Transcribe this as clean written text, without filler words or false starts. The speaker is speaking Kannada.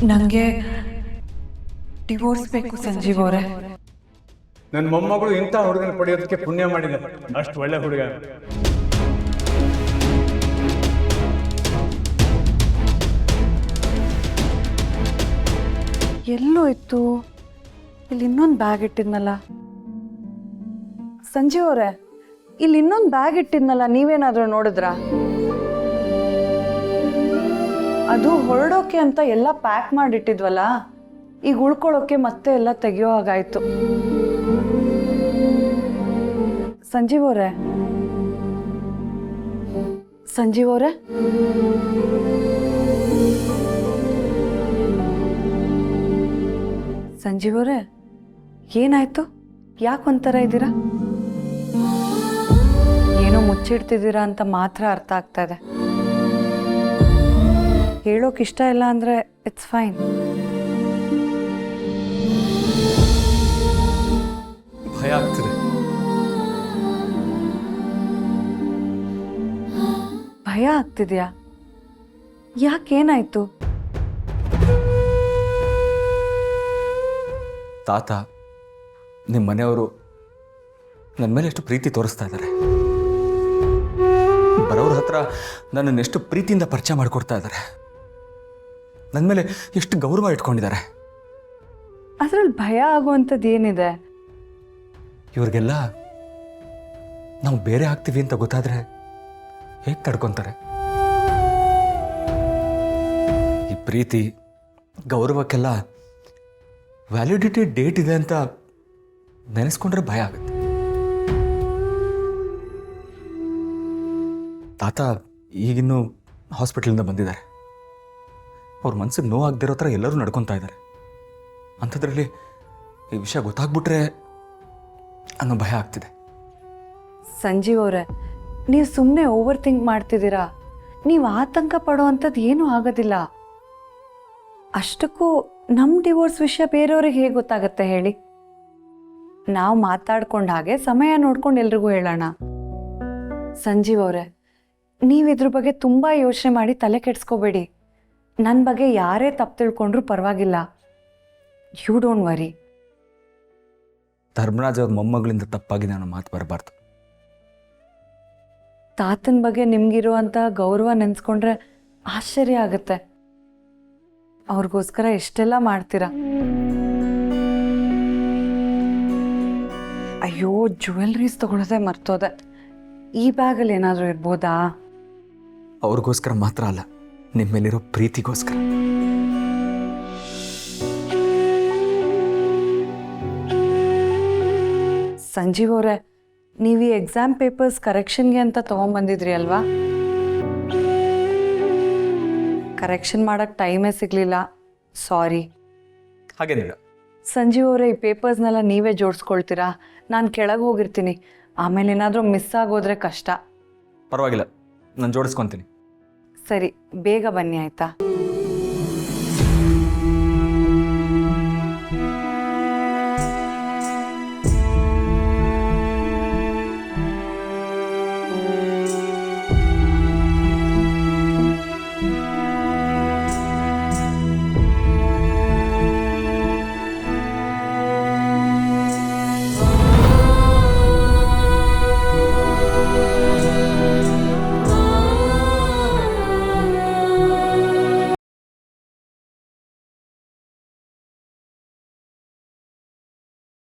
ನನಗೆ ಡಿವೋರ್ಸ್ ಬೇಕು ಸಂಜೀವ್ ಅವರೇ. ನನ್ನ ಮೊಮ್ಮಗಳು ಇಂಥ ಹುಡುಗನ ಪಡೆಯೋದಕ್ಕೆ ಪುಣ್ಯ ಮಾಡಿದೆ. ಅಷ್ಟು ಒಳ್ಳೆ ಹುಡುಗ. ಎಲ್ಲೋ ಇತ್ತು, ಇಲ್ಲಿ ಇನ್ನೊಂದು ಬ್ಯಾಗ್ ಇಟ್ಟಿದ್ನಲ್ಲ. ಸಂಜೀವ್ ಅವರೇ, ಇಲ್ಲಿ ಇನ್ನೊಂದು ಬ್ಯಾಗ್ ಇಟ್ಟಿದ್ನಲ್ಲ, ನೀವೇನಾದ್ರೂ ನೋಡಿದ್ರಾ? ಅದು ಹೊರಡೋಕೆ ಅಂತ ಎಲ್ಲ ಪ್ಯಾಕ್ ಮಾಡಿಟ್ಟಿದ್ವಲ್ಲ, ಈಗ ಉಳ್ಕೊಳ್ಳೋಕೆ ಮತ್ತೆ ಎಲ್ಲ ತೆಗಿಯೋ ಹಾಗಾಯ್ತು. ಸಂಜೀವ್ ಅವರೇ, ಸಂಜೀವ್ ಅವರೇ, ಸಂಜೀವ್ ಅವರೇ, ಏನಾಯ್ತು? ಯಾಕೆ ಒಂಥರ ಇದ್ದೀರಾ? ಏನೋ ಮುಚ್ಚಿಡ್ತಿದ್ದೀರಾ ಅಂತ ಮಾತ್ರ ಅರ್ಥ ಆಗ್ತಾ ಇದೆ. ಹೇಳೋಕೆ ಇಷ್ಟ ಇಲ್ಲ ಅಂದರೆ ಇಟ್ಸ್ ಫೈನ್. ಭಯ ಆಗ್ತಿದೆ. ಭಯ ಆಗ್ತಿದ್ಯಾ? ಯಾಕೇನಾಯ್ತು? ತಾತ, ನಿಮ್ಮ ಮನೆಯವರು ನನ್ನ ಮೇಲೆ ಎಷ್ಟು ಪ್ರೀತಿ ತೋರಿಸ್ತಾ ಇದ್ದಾರೆ. ಬರೋರ ಹತ್ರ ನನ್ನನ್ನು ಎಷ್ಟು ಪ್ರೀತಿಯಿಂದ ಪರಿಚಯ ಮಾಡಿಕೊಡ್ತಾ ಇದ್ದಾರೆ. ನನ್ನ ಮೇಲೆ ಎಷ್ಟು ಗೌರವ ಇಟ್ಕೊಂಡಿದ್ದಾರೆ. ಅದರಲ್ಲಿ ಭಯ ಆಗುವಂಥದ್ದು ಏನಿದೆ? ಇವ್ರಿಗೆಲ್ಲ ನಾವು ಬೇರೆ ಆಗ್ತೀವಿ ಅಂತ ಗೊತ್ತಾದರೆ ಹೇಗೆ ತಡ್ಕೊತಾರೆ? ಈ ಪ್ರೀತಿ ಗೌರವಕ್ಕೆಲ್ಲ ವ್ಯಾಲಿಡಿಟಿ ಡೇಟ್ ಇದೆ ಅಂತ ನೆನೆಸ್ಕೊಂಡ್ರೆ ಭಯ ಆಗುತ್ತೆ. ತಾತ ಈಗಿನ್ನೂ ಹಾಸ್ಪಿಟಲಿಂದ ಬಂದಿದ್ದಾರೆ. ಅವ್ರ ಮನಸ್ಸಿಗೆ ನೋವಾಗದಿರೋ ಥರ ಎಲ್ಲರೂ ನಡ್ಕೊತಾ ಇದ್ದಾರೆ. ಅಂಥದ್ರಲ್ಲಿ ಈ ವಿಷಯ ಗೊತ್ತಾಗ್ಬಿಟ್ರೆ ಅನ್ನೋ ಭಯ ಆಗ್ತಿದೆ. ಸಂಜೀವ್ ಅವರೇ, ನೀವು ಸುಮ್ಮನೆ ಓವರ್ ಥಿಂಕ್ ಮಾಡ್ತಿದ್ದೀರಾ. ನೀವು ಆತಂಕ ಪಡೋವಂಥದ್ದು ಏನೂ ಆಗೋದಿಲ್ಲ. ಅಷ್ಟಕ್ಕೂ ನಮ್ಮ ಡಿವೋರ್ಸ್ ವಿಷಯ ಬೇರೆಯವ್ರಿಗೆ ಹೇಗೆ ಗೊತ್ತಾಗತ್ತೆ ಹೇಳಿ? ನಾವು ಮಾತಾಡ್ಕೊಂಡ ಹಾಗೆ ಸಮಯ ನೋಡ್ಕೊಂಡು ಎಲ್ರಿಗೂ ಹೇಳೋಣ. ಸಂಜೀವ್ ಅವರೇ, ನೀವು ಇದ್ರ ಬಗ್ಗೆ ತುಂಬ ಯೋಚನೆ ಮಾಡಿ ತಲೆ ಕೆಡಿಸ್ಕೋಬೇಡಿ. ನನ್ನ ಬಗ್ಗೆ ಯಾರೇ ತಪ್ಪು ತಿಳ್ಕೊಂಡ್ರೂ ಪರವಾಗಿಲ್ಲ. You don't worry. ಧರ್ಮರಾಜ್ ಅವ್ರ ಮೊಮ್ಮಗಳಿಂದ ತಪ್ಪಾಗಿ ನಾನು ಮಾತು ಬರಬಾರ್ದು. ತಾತನ ಬಗ್ಗೆ ನಿಮ್ಗಿರುವಂಥ ಗೌರವ ನೆನೆಸ್ಕೊಂಡ್ರೆ ಆಶ್ಚರ್ಯ ಆಗುತ್ತೆ. ಅವ್ರಿಗೋಸ್ಕರ ಎಷ್ಟೆಲ್ಲ ಮಾಡ್ತೀರಾ. ಅಯ್ಯೋ, ಜ್ಯುವೆಲ್ರೀಸ್ ತಗೊಳ್ಳೋದೇ ಮರ್ತೋದೆ. ಈ ಬ್ಯಾಗಲ್ಲಿ ಏನಾದರೂ ಇರ್ಬೋದಾ? ಅವ್ರಿಗೋಸ್ಕರ ಮಾತ್ರ ಅಲ್ಲ, ನಿಮ್ಮ ಮೇಲಿರೋ ಪ್ರೀತಿಗೋಸ್ಕರ. ಸಂಜೀವ್ ಅವರೇ, ನೀವು ಈ ಎಕ್ಸಾಮ್ ಪೇಪರ್ಸ್ ಕರೆಕ್ಷನ್ಗೆ ಅಂತ ತೊಗೊಂಬಂದಿದ್ರಿ ಅಲ್ವಾ? ಕರೆಕ್ಷನ್ ಮಾಡೋಕ್ಕೆ ಟೈಮೇ ಸಿಗಲಿಲ್ಲ, ಸಾರಿ. ಹಾಗೇನಿಲ್ಲ. ಸಂಜೀವ್ ಅವರೇ, ಈ ಪೇಪರ್ಸ್ನೆಲ್ಲ ನೀವೇ ಜೋಡಿಸ್ಕೊಳ್ತೀರಾ? ನಾನು ಕೆಳಗೆ ಹೋಗಿರ್ತೀನಿ, ಆಮೇಲೆ ಏನಾದರೂ ಮಿಸ್ ಆಗೋದ್ರೆ ಕಷ್ಟ. ಪರವಾಗಿಲ್ಲ, ನಾನು ಜೋಡಿಸ್ಕೊತೀನಿ. ಸರಿ, ಬೇಗ ಬನ್ನಿ ಆಯಿತಾ?